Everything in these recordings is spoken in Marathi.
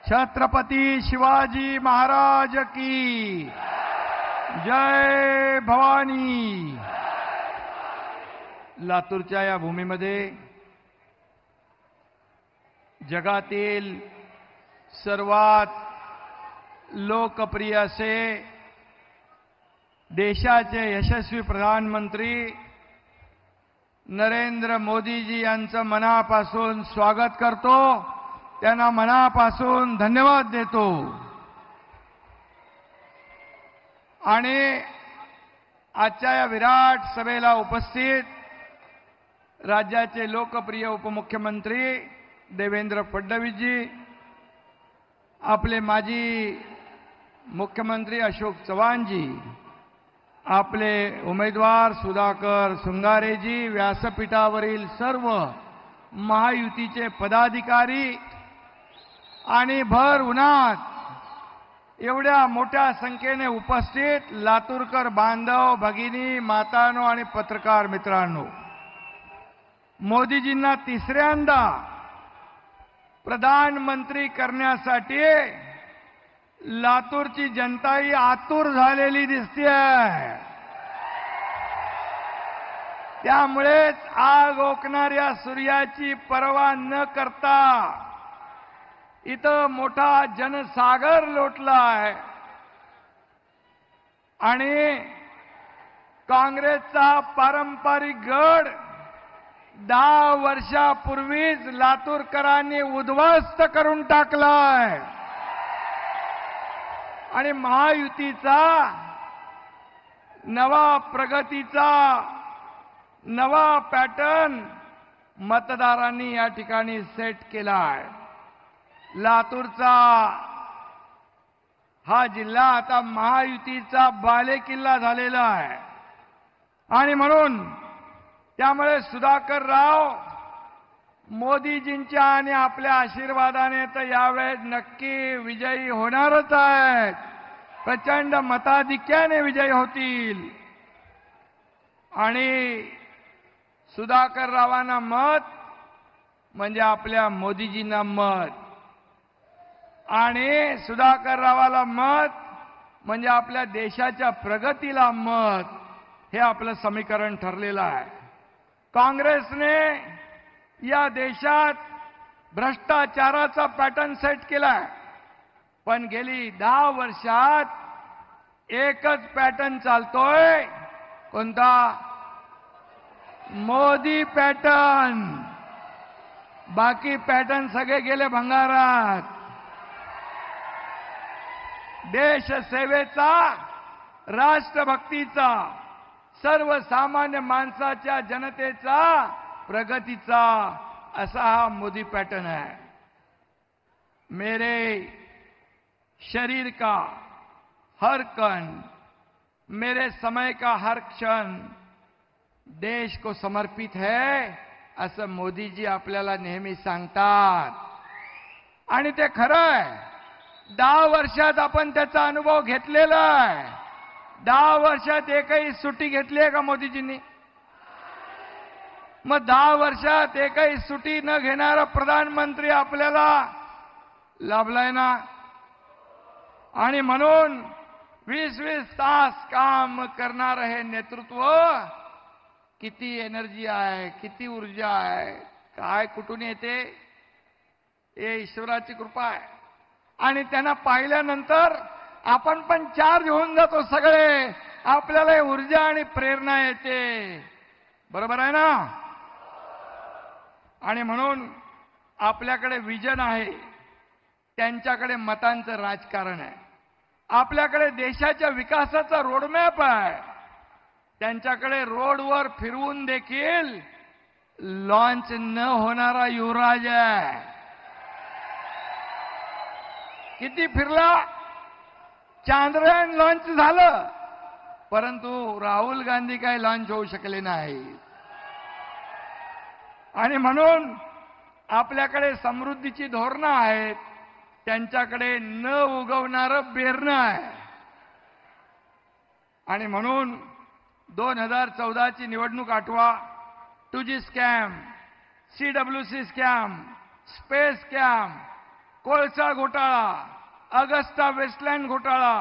छत्रपती शिवाजी महाराज की जय भवानी। लातूरच्या या भूमीमध्ये जगातील सर्वात लोकप्रिय असे देशाचे यशस्वी प्रधानमंत्री नरेंद्र मोदीजी यांचं मनापासून स्वागत करतो, त्यांना मनापासून धन्यवाद देतो। आणि आजच्या या विराट सभेला उपस्थित राज्याचे लोकप्रिय उपमुख्यमंत्री देवेंद्र फडणवीसजी, आपले माजी मुख्यमंत्री अशोक चव्हाणजी, आपले उमेदवार सुधाकर सुंगारेजी, व्यासपीठावरील सर्व महायुतीचे पदाधिकारी आणि भर उन्हात एवढ्या मोठ्या संख्येने उपस्थित लातूरकर बांधव, भगिनी, मातांनो आणि पत्रकार मित्रांनो, मोदीजींना तिसऱ्यांदा प्रधानमंत्री करण्यासाठी लातूरची जनताही आतुर झालेली दिसतेय। त्यामुळेच आग ओकणाऱ्या सूर्याची पर्वा न करता इथं मोठा जनसागर लोटलाय आणि काँग्रेसचा पारंपरिक गड 10 वर्षापूर्वीच लातूरकरांनी उद्ध्वस्त करून टाकलाय आणि महायुतीचा नवा प्रगतीचा नवा पॅटर्न मतदारांनी या ठिकाणी सेट केलाय। लातूरचा हा जिल्हा आता महायुतीचा बालेकिल्ला झालेला आहे आणि म्हणून त्यामुळे सुधाकर राव मोदीजींच्या आणि आपल्या आशीर्वादाने तर यावेळेस नक्की विजयी होणारच आहेत, प्रचंड मताधिक्याने विजयी होतील। आणि सुधाकर रावांना मत म्हणजे आपल्या मोदीजींना मत, आणि सुधाकर रावाला मत म्हणजे आपल्या देशाच्या प्रगतीला मत, हे आपलं समीकरण ठरलेलं आहे। काँग्रेसने या देशात भ्रष्टाचाराचा पॅटर्न सेट केलाय, पण गेली 10 वर्षात एकच पॅटर्न चालतोय, कोणता? मोदी पॅटर्न। बाकी पॅटर्न सगळे गेले भंगारात। देशसेवेचा, राष्ट्रभक्तीचा, सर्वसामान्य माणसाच्या जनतेचा, प्रगतीचा असा हा मोदी पैटर्न है। मेरे शरीर का हर कण, मेरे समय का हर क्षण देश को समर्पित है, असं मोदीजी आपल्याला नेहमी सांगतात आणि ते खरं आहे। 10 वर्षात आपण त्याचा अनुभव घेतलेला आहे। 10 वर्षात एकही सुट्टी घेतली आहे का मोदीजींनी? मग 10 वर्षात एकही सुट्टी न घेणारा प्रधानमंत्री आपल्याला लाभलाय ना। आणि म्हणून 20-20 तास काम करणारं हे नेतृत्व किती एनर्जी आहे, किती ऊर्जा आहे, काय कुठून येते? हे ईश्वराची कृपा आहे। आणि त्यांना पाहिल्यानंतर आपण पण चार्ज होऊन जातो सगळे, आपल्याला ऊर्जा आणि प्रेरणा येते, बरोबर आहे ना? आणि म्हणून आपल्याकडे विजन आहे, त्यांच्याकडे मतांचं राजकारण आहे। आपल्याकडे देशाच्या विकासाचा रोडमॅप आहे, त्यांच्याकडे रोडवर फिरवून देखील लॉन्च न होणारा युवराज आहे। किती फिरला? चांद्रयान लॉन्च झालं, परंतु राहुल गांधी काही लॉन्च होऊ शकले नाही। आणि म्हणून आपल्याकडे समृद्धीची धोरणं आहेत, त्यांच्याकडे न उगवणारं बेरणं आहे। आणि म्हणून 2014 ची निवडणूक आठवा, 2G scam, CWC scam, space scam, कोळसा घोटाळा, अगस्टा वेस्टलँड घोटाळा,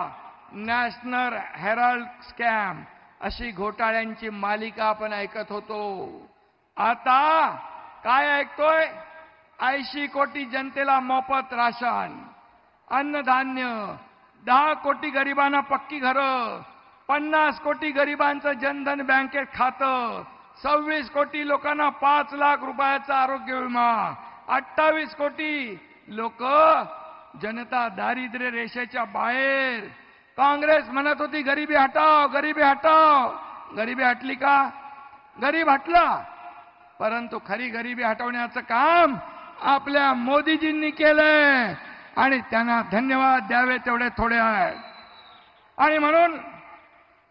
नॅशनल हेराल्ड स्कॅम, अशी घोटाळ्यांची मालिका आपण ऐकत होतो. आता काय ऐकतोय? 80 कोटी जनतेला मोफत राशन, अन्नधान्य, 10 कोटी गरिबांना पक्की घरं, 50 कोटी गरिबांचं जनधन बँकेत खातं, 26 कोटी लोकांना 5 लाख रुपयाचा आरोग्य विमा, 28 कोटी लोक जनता दारिद्र्य रेषेच्या बाहेर. काँग्रेस म्हणत होती गरिबी हटाव, गरिबी हटाव. गरिबी हटली का? गरीब हटला, परंतु खरी गरिबी हटवण्याचं काम आपल्या मोदीजींनी केलंय आणि त्यांना धन्यवाद द्यावे तेवढे थोडे आहेत. आणि म्हणून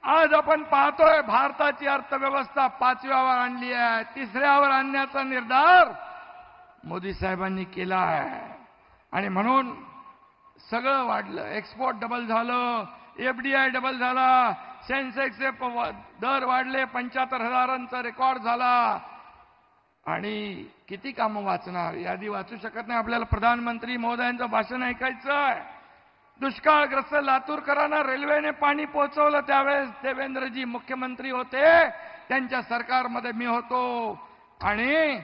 आज आपण पाहतोय भारताची अर्थव्यवस्था 5व्यावर आणली आहे, 3ऱ्यावर आणण्याचा निर्धार मोदी साहेबांनी केला आहे. आणि म्हणून सगळं वाढलं, एक्सपोर्ट डबल झालं, एफडीआय डबल झाला, सेन्सेक्सचे दर वाढले, 75,000चा रेकॉर्ड झाला. आणि किती कामं वाचणार? यादी वाचू शकत नाही. आपल्याला प्रधानमंत्री महोदयांचं भाषण ऐकायचं आहे. दुष्काळग्रस्त लातूरकरांना रेल्वेने पाणी पोहोचवलं, त्यावेळेस देवेंद्रजी मुख्यमंत्री होते, त्यांच्या सरकारमध्ये मी होतो. आणि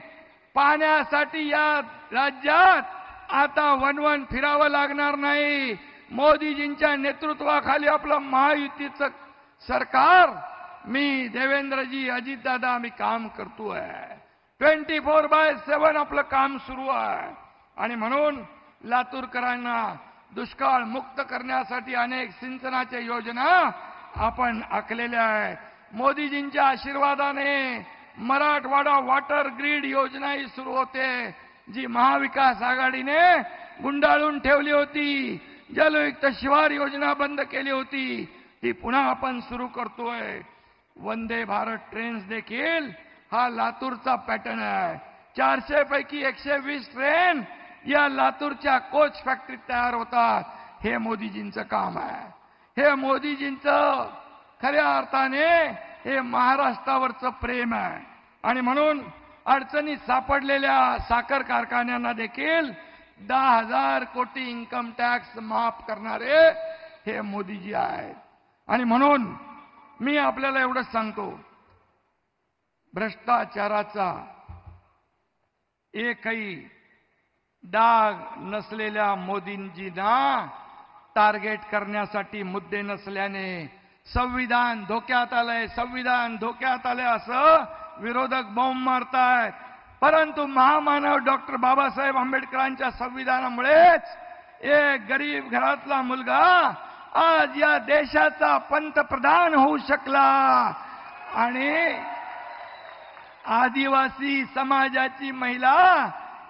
पाण्यासाठी या राज्यात आता वनवन फिरावं लागणार नाही. मोदीजींच्या नेतृत्वाखाली आपलं महायुतीचं सरकार, मी देवेंद्रजी, अजितदादा, आम्ही काम करतोय. 24/7 आपलं काम सुरू आहे. आणि म्हणून लातूरकरांना दुष्काळ मुक्त करण्यासाठी अनेक सिंचनाच्या योजना आपण आखलेल्या आहेत. मोदीजींच्या आशीर्वादाने मराठवाडा वॉटर ग्रीड योजनाही सुरू होते, जी महाविकास आघाडीने गुंडाळून ठेवली होती. जलयुक्त शिवार योजना बंद केली होती, ती पुन्हा आपण सुरू करतोय. वंदे भारत ट्रेन्स देखील हा लातूरचा पॅटर्न आहे. 400 पैकी 120 ट्रेन या लातूरच्या कोच फॅक्टरीत तयार होतात. हे मोदीजींचं काम आहे. हे मोदीजींचं खऱ्या अर्थाने हे महाराष्ट्रावरचं प्रेम आहे. आणि म्हणून अडचणीत सापडलेल्या साखर कारखान्यांना देखील 10,000 कोटी इन्कम टॅक्स माफ करणारे हे मोदीजी आहेत. आणि म्हणून मी आपल्याला एवढंच सांगतो, भ्रष्टाचाराचा एकही डाग नसलेल्या मोदींजींना टार्गेट करण्यासाठी मुद्दे नसल्याने संविधान धोक्यात आलंय, संविधान धोक्यात आलंय असं विरोधक बॉम्ब मारतायत. परंतु महामानव डॉक्टर बाबासाहेब आंबेडकरांच्या संविधानामुळेच एक गरीब घरातला मुलगा आज या देशाचा पंतप्रधान होऊ शकला आणि आदिवासी समाजाची महिला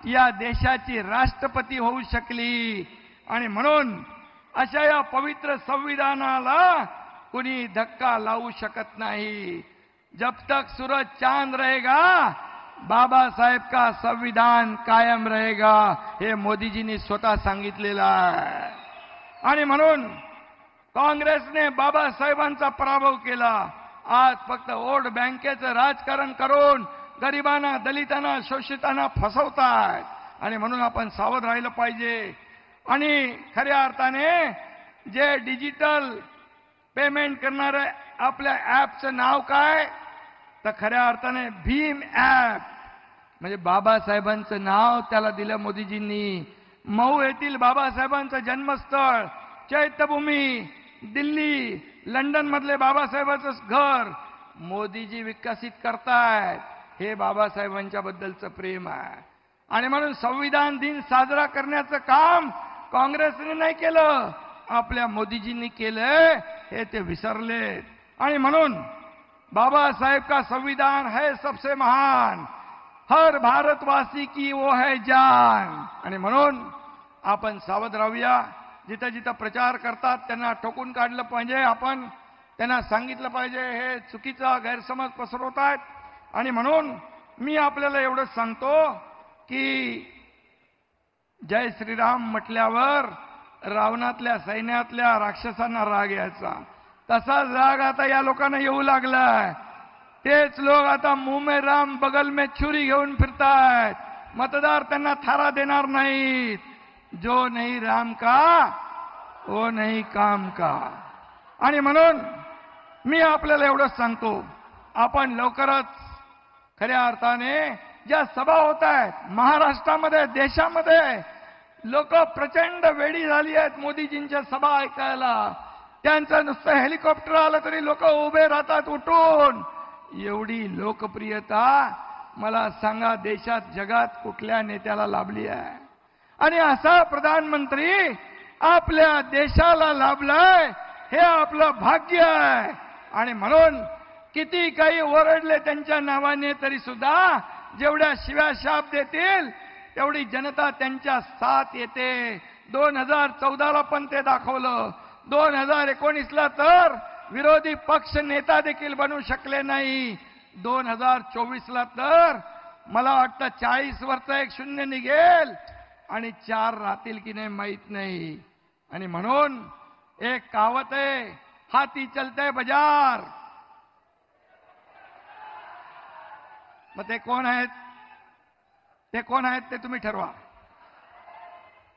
या देशाची राष्ट्रपती होऊ शकली. आणि म्हणून अशा या पवित्र संविधानाला कुणी धक्का लावू शकत नाही. जब तक सूरज चांद रहेगा, बाबा साहेब का संविधान कायम रहेगा, हे मोदीजींनी स्वतः सांगितलेलं आहे. आणि म्हणून काँग्रेसने बाबासाहेबांचा पराभव केला. आज फक्त वोट बँकेचं राजकारण करून गरिबांना, दलितांना, शोषितांना फसवतात. आणि म्हणून आपण सावध राहिलं पाहिजे. आणि खऱ्या अर्थाने जे डिजिटल पेमेंट करणारे आपल्या ॲपचं नाव काय, तर खऱ्या अर्थाने भीम ॲप, म्हणजे बाबासाहेबांचं नाव त्याला दिलं मोदीजींनी. मऊ येथील बाबासाहेबांचं जन्मस्थळ, चैत्यभूमी, दिल्ली, लंडन मधले बाबासाहेबांचं घर मोदीजी विकसित करतायत. हे बाबासाहेबांच्या बद्दलचं प्रेम आहे. आणि म्हणून संविधान दिन साजरा करण्याचं काम काँग्रेसने नाही केलं, आपल्या मोदीजींनी केलंय, हे ते विसरले. आणि म्हणून बाबा साहेब का संविधान है सबसे महान, हर भारतवासी की वो है जान. आणि म्हणून आपण सावध राहूया. जिथं जिथं प्रचार करतात त्यांना ठोकून काढलं पाहिजे. आपण त्यांना सांगितलं पाहिजे हे चुकीचा गैरसमज पसरवत आहेत. आणि म्हणून मी आपल्याला एवढंच सांगतो की जय श्रीराम म्हटल्यावर रावणातल्या सैन्यातल्या राक्षसांना राग यायचा, तसाच राग आता या लोकांना येऊ लागलाय. तेच लोक आता मुंह में राम बगल में छुरी घेऊन फिरतायत. मतदार त्यांना थारा देणार नाहीत. जो नहीं राम का वो नहीं काम का. आणि म्हणून मी आपल्याला एवढंच सांगतो, आपण लवकरच खऱ्या अर्थाने ज्या सभा होत आहेत महाराष्ट्रामध्ये, देशामध्ये, लोक प्रचंड वेडी झाली आहेत मोदीजींच्या सभा ऐकायला. त्यांचं नुसतं हेलिकॉप्टर आलं तरी लोक उभे राहतात उठून. एवढी लोकप्रियता मला सांगा देशात, जगात कुठल्या नेत्याला लाभली आहे? आणि असा प्रधानमंत्री आपल्या देशाला लाभलाय, हे आपलं भाग्य आहे. आणि म्हणून किती काही ओरडले त्यांच्या नावाने तरी सुद्धा, जेवढ्या शिव्या शाप देतील तेवढी जनता त्यांच्या साथ येते. 2014ला पण ते दाखवलं. 2019ला तर विरोधी पक्ष नेता देखील बनू शकले नाही. 2024ला तर मला वाटतं 40 वरचा एक शून्य निघेल आणि 4 राहतील की नाही माहित नाही. आणि म्हणून एक कहावत आहे, हाती चलते बाजार. मग ते कोण आहेत? ते कोण आहेत ते तुम्ही ठरवा.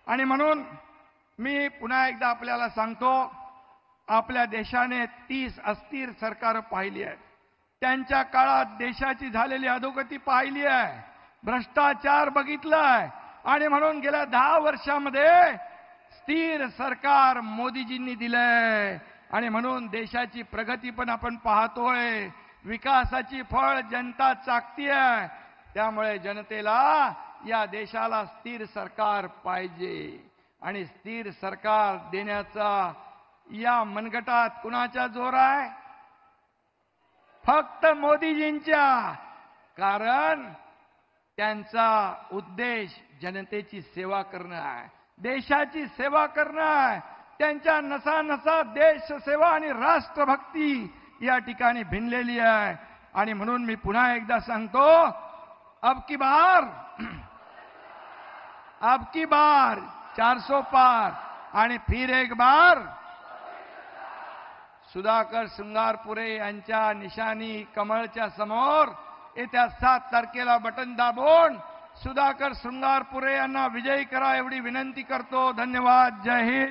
आणि म्हणून मी पुन्हा एकदा आपल्याला सांगतो, आपल्या देशाने 30 अस्थिर सरकार पाहिली आहेत. त्यांच्या काळात देशाची झालेली अधोगती पाहिली आहे, भ्रष्टाचार बघितलाय. आणि म्हणून गेल्या 10 वर्षामध्ये स्थिर सरकार मोदीजींनी दिलंय. आणि म्हणून देशाची प्रगती पण आपण पाहतोय, विकासाची फळ जनता चाखतीये. त्यामुळे जनतेला या देशाला स्थिर सरकार पाहिजे. आणि स्थिर सरकार देण्याचा या मनगटात कुणाचा जोर आहे? फक्त मोदीजींच्या. कारण त्यांचा उद्देश जनतेची सेवा करणं आहे, देशाची सेवा करणं आहे. त्यांच्या नसा देश सेवा आणि राष्ट्रभक्ती या ठिकाणी भिनलेली आहे. आणि म्हणून मी पुन्हा एकदा सांगतो, अब की बार 400 पार. आणि फिर एक बार सुधाकर शृंगारपुरे यांच्या निशाणी कमळच्या समोर येत्या 7 तारखेला बटन दाबून सुधाकर शृंगारपुरे यांना विजयी करा एवढी विनंती करतो. धन्यवाद. जय हिंद.